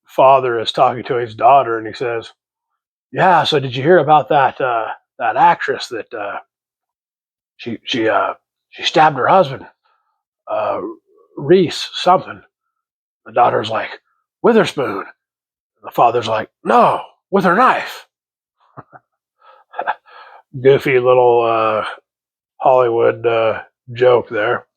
Father is talking to his daughter, and he says, "Yeah, so did you hear about that actress that she she uh, she stabbed her husband, uh, Reese something?" The daughter's like, "Witherspoon." The father's like, "No, with her knife." Goofy little Hollywood joke there.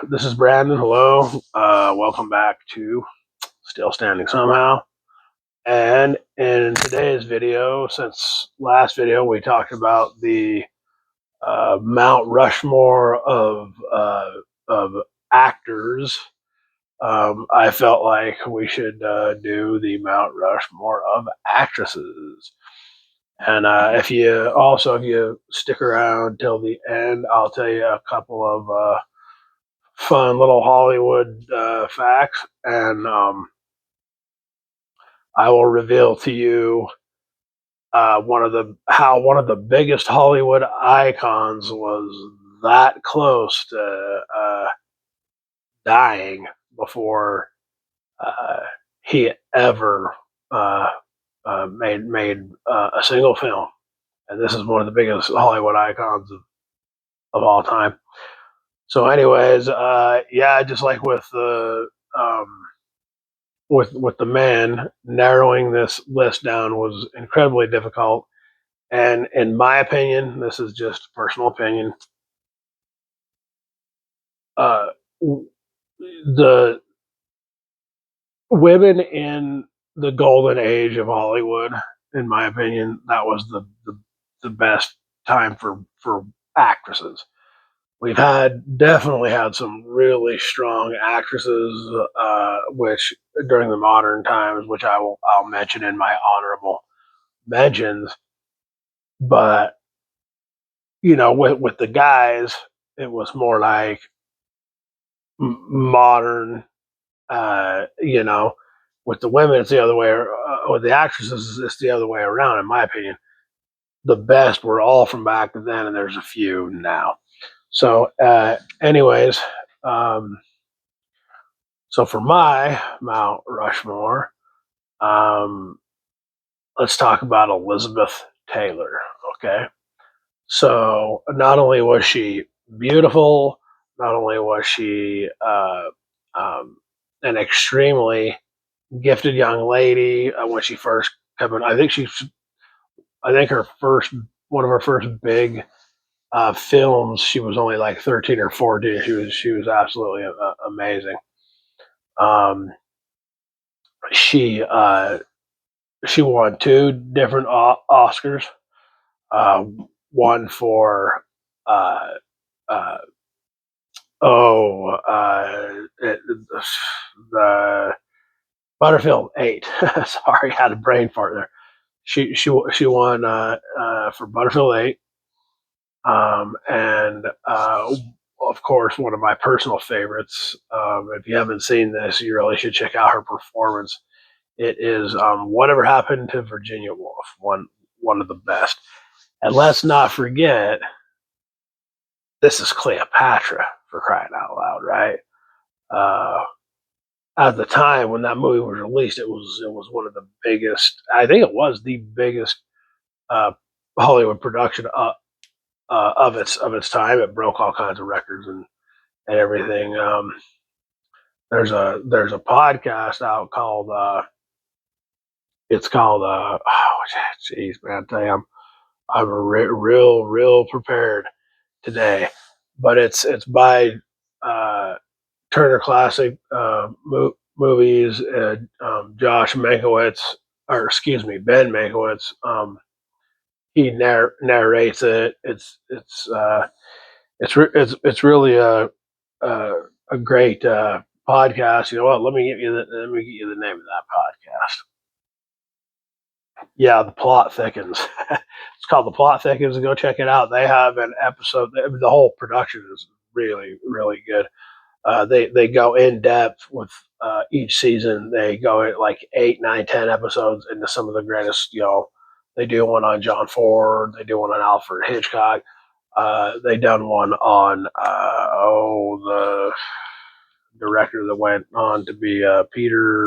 This is Brandon. Hello. Welcome back to Still Standing Somehow. And in today's video, since last video we talked about the Mount Rushmore of actors, I felt like we should do the Mount Rushmore of actresses. And if you stick around till the end, I'll tell you a couple of fun little Hollywood facts, and I will reveal to you one of the biggest Hollywood icons was that close to dying before uh, he ever uh, made a single film, and this is one of the biggest Hollywood icons of all time. So, anyways, yeah, just like with the with the man, narrowing this list down was incredibly difficult. And in my opinion, this is just personal opinion. Uh, the women in the golden age of Hollywood, in my opinion, that was the best time for actresses. We've definitely had some really strong actresses, which during the modern times, which I'll mention in my honorable mentions. But with the guys, it was more like modern. With the women, it's the other way. With the actresses, it's the other way around, in my opinion. The best were all from back then, and there's a few now. So, anyways, so for my Mount Rushmore, um, let's talk about Elizabeth Taylor. Okay, so not only was she beautiful, not only was she um, an extremely gifted young lady when she first came in. I think her first one of her first big films. She was only like 13 or 14. She was absolutely amazing. Um, she she won two different Oscars. Uh, One for uh, uh, the Butterfield 8. Sorry, I had a brain fart there. She won for Butterfield 8, and of course one of my personal favorites. If you haven't seen this, you really should check out her performance. It is Whatever Happened to Virginia Woolf, one of the best. And let's not forget, this is Cleopatra, for crying out loud, right? Uh, at the time when that movie was released, it was one of the biggest. I think it was the biggest uh, Hollywood production of its time. It broke all kinds of records and everything. There's a podcast out called it's called oh jeez man, I tell you, I'm real prepared today, but it's by uh, Turner Classic Movies. Josh Mankiewicz, or excuse me, Ben Mankiewicz. He narrates it. It's really a, a great podcast. You know what? Let me get you the name of that podcast. Yeah, The Plot Thickens. It's called The Plot Thickens. Go check it out. They have an episode. The whole production is really good. They go in depth with each season. They go at like 8, 9, 10 episodes into some of the greatest. They do one on John Ford. They do one on Alfred Hitchcock. They done one on director that went on to be Peter.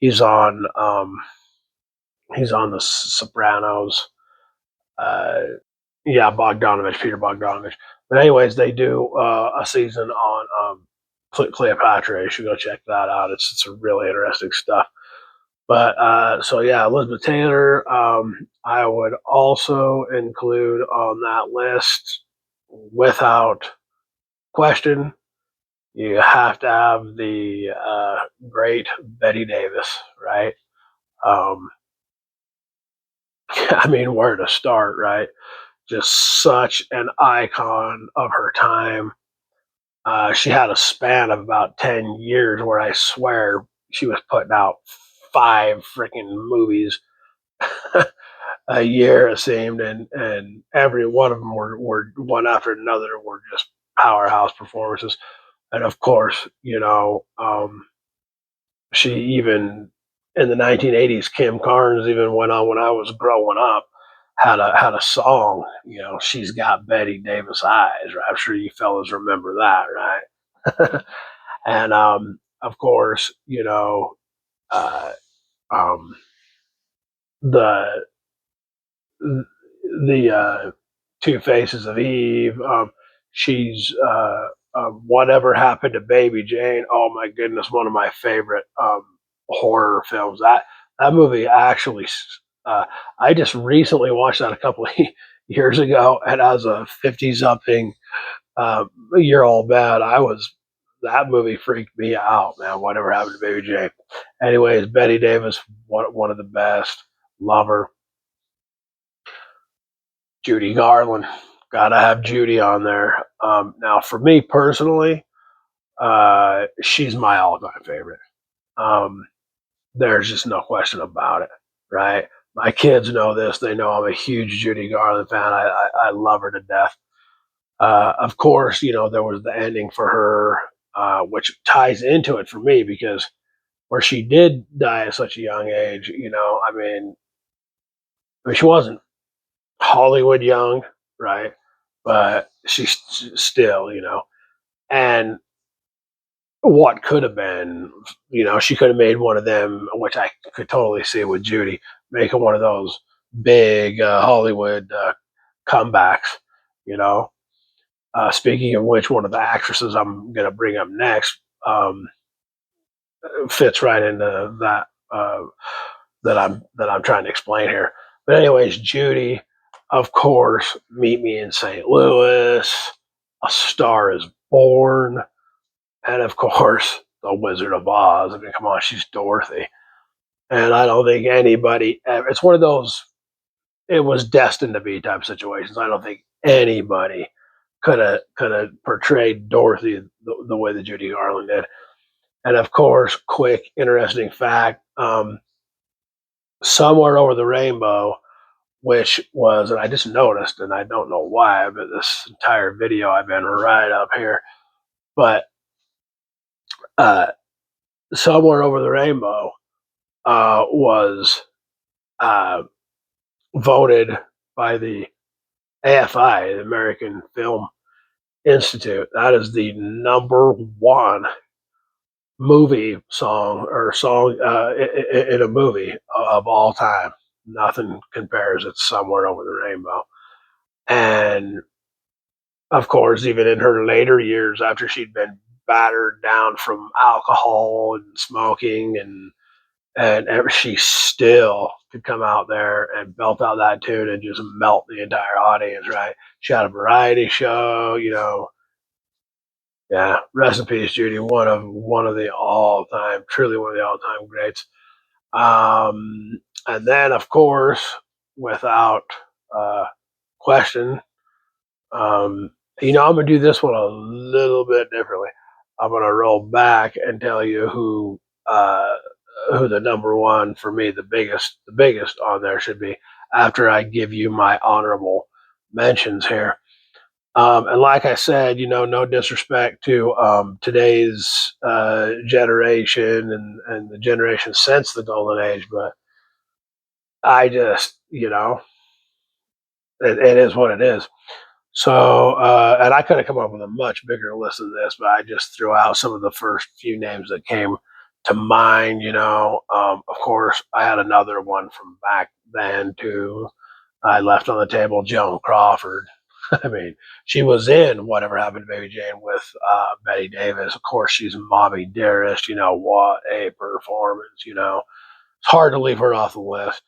He's on the Sopranos. Uh, yeah, Bogdanovich, Peter Bogdanovich. But anyways, they do a season on Cleopatra. You should go check that out. It's a really interesting stuff. But so yeah, Elizabeth Taylor. I would also include on that list, without question. You have to have the great Betty Davis, right? Um, I mean, where to start, right? Just such an icon of her time. She had a span of about 10 years where I swear she was putting out 5 freaking movies a year, it seemed, and every one of them were one after another were just powerhouse performances. And of course, she even in the 1980s, Kim Carnes even went on when I was growing up, had a song, she's got Betty Davis eyes. Right? I'm sure you fellas remember that, right? And of course, uh, um, the the Two Faces of Eve. She's Whatever Happened to Baby Jane. Oh my goodness, one of my favorite horror films. That movie actually, uh, I just recently watched that a couple of years ago, and as a 50 something year old man, that movie freaked me out, man. Whatever Happened to Baby Jane. Anyways, Betty Davis, one of the best. Love her. Judy Garland. Gotta have Judy on there. Now, for me personally, she's my all-time favorite. Um, there's just no question about it, right? My kids know this. They know I'm a huge Judy Garland fan. I love her to death. Of course, there was the ending for her, which ties into it for me because where she did die at such a young age, I mean, she wasn't Hollywood young, right? But she's still, and what could have been, she could have made one of them, which I could totally see with Judy making one of those big Hollywood comebacks, you know. Speaking of which, one of the actresses I'm going to bring up next fits right into that that I'm trying to explain here. But anyways, Judy, of course, Meet Me in St. Louis, A Star Is Born, and of course, The Wizard of Oz. I mean, come on, she's Dorothy, and I don't think anybody. It's one of those. It was destined to be type situations. I don't think anybody could have portrayed Dorothy the way that Judy Garland did. And of course, quick, interesting fact: Somewhere Over the Rainbow, which was, and I just noticed, and I don't know why, but this entire video I've been right up here, but uh, Somewhere Over the Rainbow was uh, voted by the AFI, the American Film Institute. That is the number one movie song or song in a movie of all time. Nothing compares. It's Somewhere Over the Rainbow. And of course, even in her later years, after she'd been battered down from alcohol and smoking and she still could come out there and belt out that tune and just melt the entire audience, right? She had a variety show, yeah. Rest in peace, Judy. One of the all time, truly one of the all time greats. And then, of course, without uh, question, um, I'm gonna do this one a little bit differently. I'm gonna roll back and tell you who the number one for me, the biggest on there should be after I give you my honorable mentions here. And like I said, no disrespect to today's generation and the generation since the golden age, but I just, it is what it is. So, and I could have come up with a much bigger list than this, but I just threw out some of the first few names that came to mind. Of course, I had another one from back then too. I left on the table Joan Crawford. I mean, she was in Whatever Happened to Baby Jane with Betty Davis. Of course, she's Mommy Dearest. What a performance. It's hard to leave her off the list.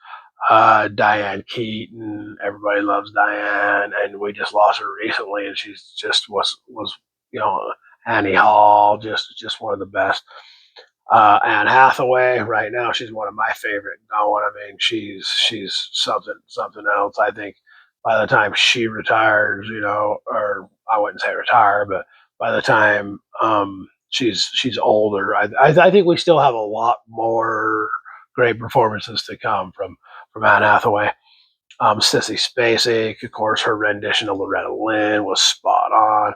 Diane Keaton, everybody loves Diane, and we just lost her recently, and she's just was you know Annie Hall, just one of the best. Anne Hathaway, right now, she's one of my favorite going. I mean, she's something else. I think by the time she retires, or I wouldn't say retire, but by the time she's older, I think we still have a lot more great performances to come from Anne Hathaway. Sissy Spacek, of course, her rendition of Loretta Lynn was spot on.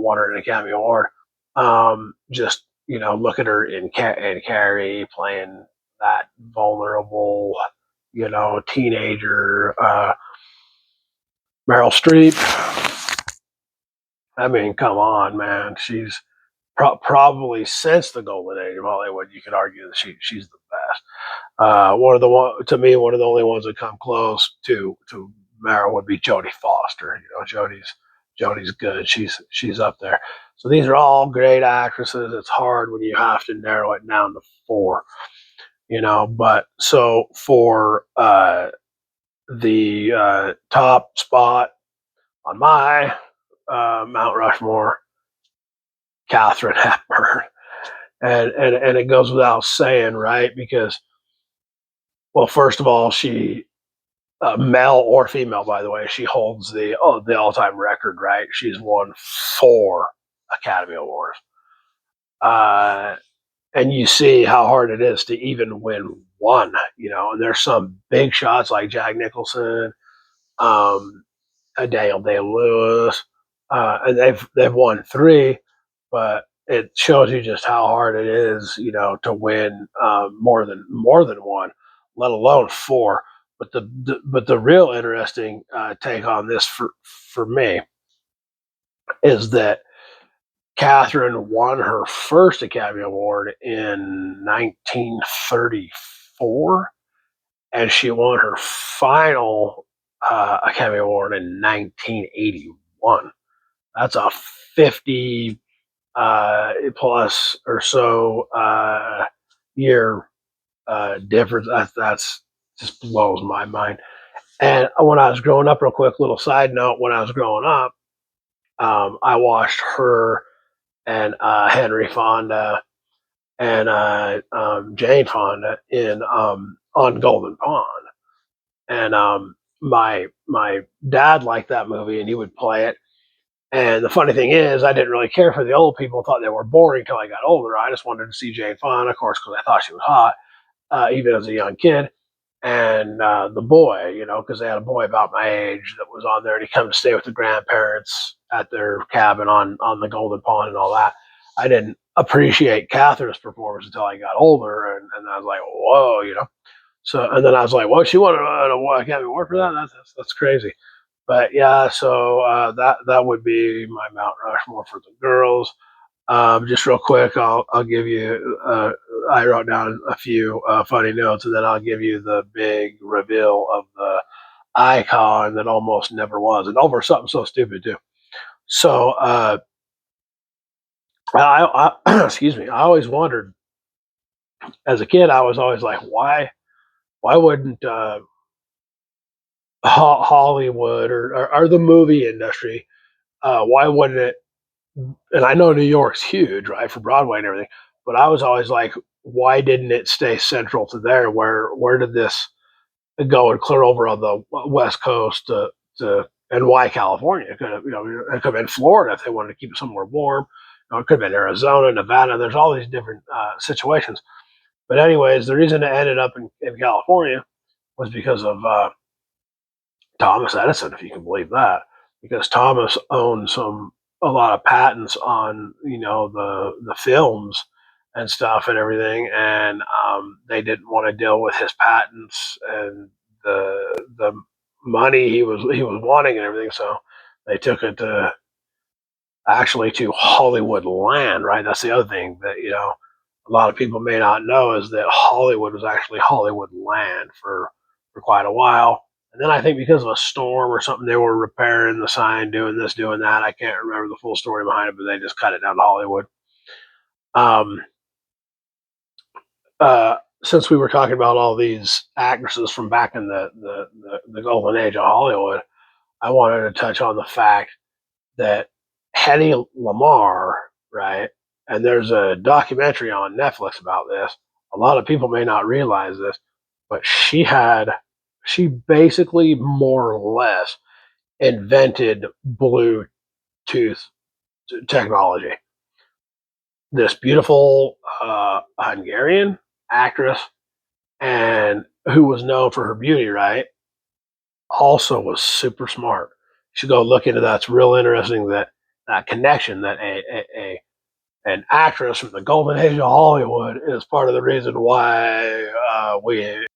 Won her an Academy Award. Just look at her in Carrie playing that vulnerable, teenager. Meryl Streep. I mean, come on, man. She's probably since the golden age of Hollywood. You could argue that she's the best. One of the one of the only ones that come close to Meryl would be Jodie Foster. Jodie's good. She's up there. So these are all great actresses. It's hard when you have to narrow it down to four. But so for the top spot on my Mount Rushmore, Katharine Hepburn, and it goes without saying, right? Because, well, first of all, she male or female, by the way, she holds the all time record. Right, she's won 4 Academy Awards, and you see how hard it is to even win one. And there's some big shots like Jack Nicholson, um, Daniel Day Lewis, and they've won 3, but it shows you just how hard it is, to win more than one, let alone 4. But the real interesting take on this for me is that Catherine won her first Academy Award in 1934, and she won her final Academy Award in 1981. That's a 50 plus or so year difference. That's just blows my mind. And when I was growing up, real quick, little side note: when I was growing up, I watched her and Henry Fonda and Jane Fonda in on Golden Pond, and my dad liked that movie, and he would play it. And the funny thing is, I didn't really care for the old people; thought they were boring until I got older. I just wanted to see Jane Fonda, of course, because I thought she was hot, even as a young kid. And the boy, because they had a boy about my age that was on there, and he come to stay with the grandparents at their cabin on the Golden Pond and all that. I didn't appreciate Catherine's performance until I got older, and I was like, whoa. So, and then I was like, well, she won an Academy Award for that. That's crazy. But yeah, so that would be my Mount Rushmore for the girls. Just real quick, I'll give you. I wrote down a few funny notes, and then I'll give you the big reveal of the icon that almost never was, and over something so stupid too. So, excuse me. I always wondered as a kid. I was always like, why wouldn't Hollywood or the movie industry? Why wouldn't it? And I know New York's huge, right, for Broadway and everything. But I was always like, why didn't it stay central to there? Where did this go and clear over on the West Coast to and why California? It could have, it could have been Florida if they wanted to keep it somewhere warm. It could have been Arizona, Nevada. There's all these different situations. But anyways, the reason it ended up in California was because of Thomas Edison, if you can believe that, because Thomas owned a lot of patents on the films and stuff and everything, and they didn't want to deal with his patents and the money he was wanting and everything. So They took it to actually to Hollywood land, right? That's the other thing that a lot of people may not know is that Hollywood was actually Hollywood land for quite a while. And then I think because of a storm or something, they were repairing the sign, doing this, doing that. I can't remember the full story behind it, but they just cut it down to Hollywood. Um, since we were talking about all these actresses from back in the golden age of Hollywood, I wanted to touch on the fact that Hedy Lamarr, right? And there's a documentary on Netflix about this. A lot of people may not realize this, but she basically more or less invented Bluetooth technology. This beautiful Hungarian actress, and who was known for her beauty, right? Also was super smart. You should go look into that. It's real interesting that connection that an actress from the golden age of Hollywood is part of the reason why we